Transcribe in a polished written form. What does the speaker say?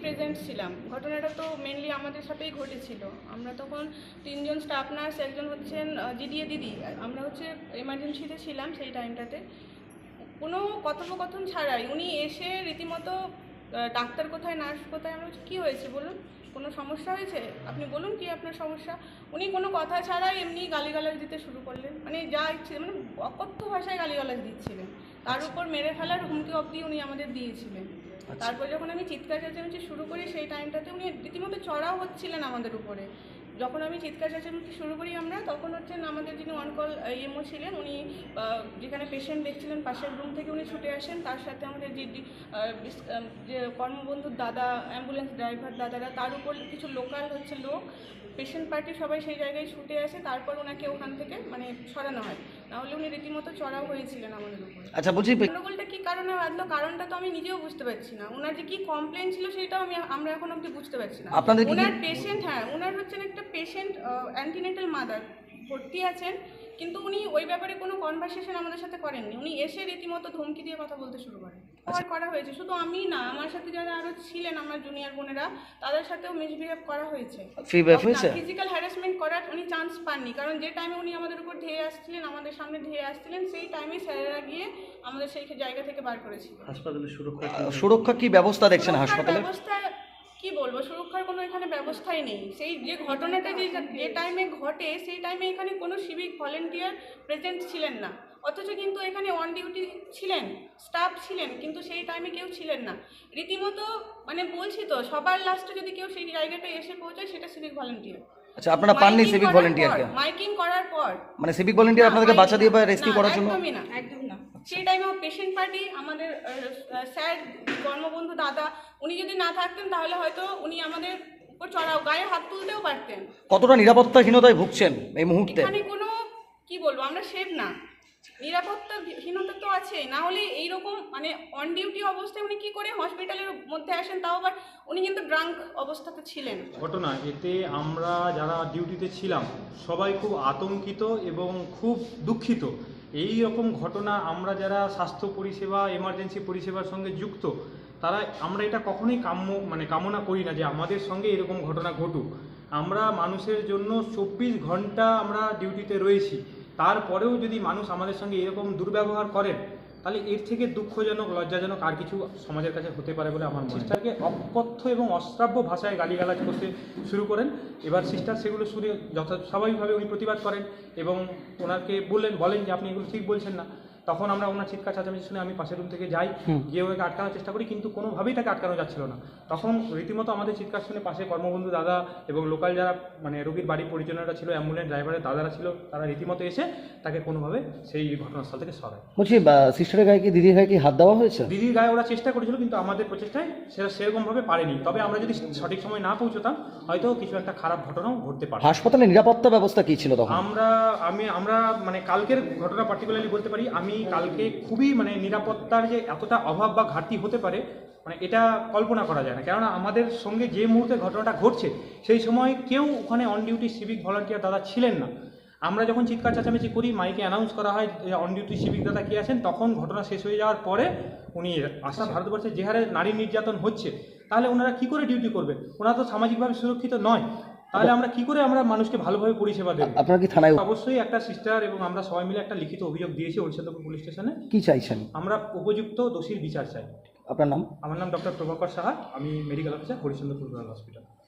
Present ছিলাম। ঘটনাটা তো মেনলি আমাদের সাথেই ঘটেছিল। আমরা তখন 3 জন স্টাফ নার্স, একজন হচ্ছেন জিডিএ দিদি, আমরা হচ্ছে এমার্জেন্সিতে ছিলাম সেই টাইমটাতে। কোনো কথোপকথন ছাড়াই উনি এসে রীতিমতো ডাক্তার কোথায়, নার্স কোথায়, আমরা বলছি কী হয়েছে বলুন, কোনো সমস্যা হয়েছে, আপনি বলুন কি আপনার সমস্যা। উনি কোনো কথা ছাড়াই এমনি গালিগালাজ দিতে শুরু করলেন, মানে যা ইচ্ছে, মানে অকথ্য ভাষায় গালিগালাজ দিচ্ছিলেন। তার উপর মেরে ফেলার হুমকি অবধি উনি আমাদের দিয়েছিলেন। তারপর যখন আমি চিৎকার চেঁচামেচি শুরু করি সেই টাইমটাতে উনি রীতিমতো চড়াও হচ্ছিলেন আমাদের উপরে। যখন আমি চিৎকার চেঁচামেচি শুরু করি আমরা, তখন হচ্ছেন আমাদের যিনি অন কল ইএমও ছিলেন, উনি যেখানে পেশেন্ট দেখছিলেন পাশের রুম থেকে উনি ছুটে আসেন। তার সাথে আমাদের যে কর্মবন্ধুর দাদা, অ্যাম্বুলেন্স ড্রাইভার দাদারা, তার উপর কিছু লোকাল হচ্ছে লোক, পেশেন্ট পার্টি সবাই সেই জায়গায় ছুটে আসে। তারপর ওনাকে ওখান থেকে মানে সরানো হয়, নাহলে উনি রীতিমতো চড়াও হয়েছিলেন আমাদের উপরে। আচ্ছা, বলছি গন্ডগোলটা কি কারণে বাঁধলো, কারণটা তো আমি নিজেও বুঝতে পারছি না। ওনার যে কি কমপ্লেন ছিল সেটাও আমরা এখন অবধি বুঝতে পারছি না। ওনার পেশেন্ট, হ্যাঁ ওনার হচ্ছেন একটা পেশেন্ট, অ্যান্টিনেটাল মাদার ভর্তি আছেন, কিন্তু উনি ওই ব্যাপারে কোনো কনভারসেশন আমাদের সাথে করেননি। উনি এসে রীতিমতো ধমকি দিয়ে কথা বলতে শুরু করেন। করা হয়েছে, শুধু আমি না, আমার সাথে যারা আরও ছিলেন আমার জুনিয়র বোনেরা, তাদের সাথেও মিসবিহেভ করা হয়েছে। ফিজিক্যাল হ্যারাসমেন্ট করার উনি চান্স পাননি, কারণ যে টাইমে উনি আমাদের উপর ধেয়ে আসছিলেন, আমাদের সামনে ধেয়ে আসছিলেন, সেই টাইমে স্যারেরা গিয়ে আমাদের সেই জায়গা থেকে বার করেছিল। হাসপাতালের সুরক্ষা কি ব্যবস্থা দেখছেন হাসপাতালে? ব্যবস্থা কি বলবো, সুরক্ষার কোনো এখানে ব্যবস্থাই নেই। সেই যে ঘটনাটা যে টাইমে ঘটে সেই টাইমে এখানে কোনো সিভিক ভলেন্টিয়ার প্রেজেন্ট ছিলেন না, অথচ কিন্তু এখানে অন ডিউটি ছিলেন, স্টাফ ছিলেন, কিন্তু সেই টাইমে কেউ ছিলেন না। রীতিমতো মানে বলছি তো, সবার লাস্টে যদি কেউ সেই জায়গাটায় এসে পৌঁছায় সেটা সিভিক ভলেন্টিয়ার। আচ্ছা, আপনারা পাননি সিভিক ভলেন্টিয়ারকে? মাইকিং করার পর মানে সিভিক ভলেন্টিয়ার আপনাদেরকে বাঁচা দিয়ে বা রেস্কিউ করার জন্য? একদমই না, একদম না। সেই টাইমে পেশেন্ট পার্টি, আমাদের স্যার, কর্মবন্ধু দাদা, উনি যদি না থাকতেন তাহলে হয়তো উনি আমাদের উপর চড়াও গায়ে হাত তুলতেও পারতেন। কতটা নিরাপত্তাহীনতায় ভুগছেন এই মুহূর্তে? এখানে কোনো কি বলবো, আমরা সেফ না, নিরাপত্তাহীনতা তো আছে। না হলে এইরকম মানে অন ডিউটি অবস্থায় উনি কি করে হসপিটালের মধ্যে আসেন, তাও আবার উনি কিন্তু ড্রাঙ্ক অবস্থাতে ছিলেন। ঘটনা এতে আমরা যারা ডিউটিতে ছিলাম সবাই খুব আতঙ্কিত এবং খুব দুঃখিত। এই রকম ঘটনা আমরা যারা স্বাস্থ্য পরিষেবা, এমার্জেন্সি পরিষেবার সঙ্গে যুক্ত, আমরা এটা কখনোই কামনা করি না যে আমাদের সঙ্গে এরকম ঘটনা ঘটুক। আমরা মানুষের জন্য 24 ঘন্টা আমরা ডিউটিতে রয়েছি, তারপরেও যদি মানুষ আমাদের সঙ্গে এরকম দুর্ব্যবহার করেন, তাহলে এর থেকে দুঃখজনক, লজ্জাজনক আর কিছু সমাজের কাছে হতে পারে বলে আমার মনে হয়। সিস্টারকে অকথ্য এবং অশ্রাব্য ভাষায় গালিগালাজ করতে শুরু করেন। এবার সিস্টার সেগুলো শুনে স্বাভাবিকভাবে উনি প্রতিবাদ করেন এবং ওনাকে বলেন যে আপনি এগুলো ঠিক বলছেন না। তখন আমরা ওনার চিৎকার চেঁচামেচি শুনে আমি পাশের রুম থেকে যাই, গিয়ে ওকে আটকানোর চেষ্টা করি, কিন্তু কোনোভাবেই তাকে আটকানো যাচ্ছিল না। তখন রীতিমতো আমাদের চিৎকার শুনে পাশে কর্মবন্ধু দাদা এবং লোকাল যারা মানে রোগীর বাড়ির পরিজনেরা ছিল, অ্যাম্বুলেন্স ড্রাইভারের দাদারা ছিল, তারা রীতিমতো এসে তাকে কোনোভাবে সেই ঘটনাস্থল থেকে সরায়। বলছি, সিস্টারের গায়ে কি, দিদির গায়ে কি হাত দেওয়া হয়েছে? দিদির গায়ে ওরা চেষ্টা করেছিল, কিন্তু আমাদের প্রচেষ্টায় সেটা সেরকমভাবে পারেনি। তবে আমরা যদি সঠিক সময় না পৌঁছতাম হয়তো কিছু একটা খারাপ ঘটনাও ঘটতে পারে। হাসপাতালের নিরাপত্তা ব্যবস্থা কি ছিল তখন? আমরা মানে কালকের ঘটনা পার্টিকুলারলি বলতে পারি, আমি কালকে খুবই মানে নিরাপত্তার যে এতটা অভাব বা ঘাটতি হতে পারে মানে এটা কল্পনা করা যায় না। কেননা আমাদের সঙ্গে যে মুহূর্তে ঘটনাটা ঘটছে সেই সময় কেউ ওখানে অন ডিউটি সিভিক ভলান্টিয়ার দাদা ছিলেন না। আমরা যখন চিৎকার চেঁচামেচি করি, মাইকে অ্যানাউন্স করা হয় অন ডিউটি সিভিক দাদা কে আছেন, তখন ঘটনা শেষ হয়ে যাওয়ার পরে উনি আসা। ভারতবর্ষে যে হারে নারী নির্যাতন হচ্ছে, তাহলে ওনারা কি করে ডিউটি করবেন? ওনারা তো সামাজিকভাবে সুরক্ষিত নয়, তাহলে আমরা কি করে আমরা মানুষকে ভালোভাবে পরিষেবা দেব? আপনারা কি থানায়? অবশ্যই একটা সিস্টার এবং আমরা সবাই মিলে একটা লিখিত অভিযোগ দিয়েছি হরিশ্চন্দ্রপুর পুলিশ স্টেশনে। কি চাইছেন? আমরা উপযুক্ত দোষীর বিচার চাই। আপনার নাম? আমার নাম ডক্টর প্রভাকর সাহা, আমি medical officer, Harishchandrapur rural hospital.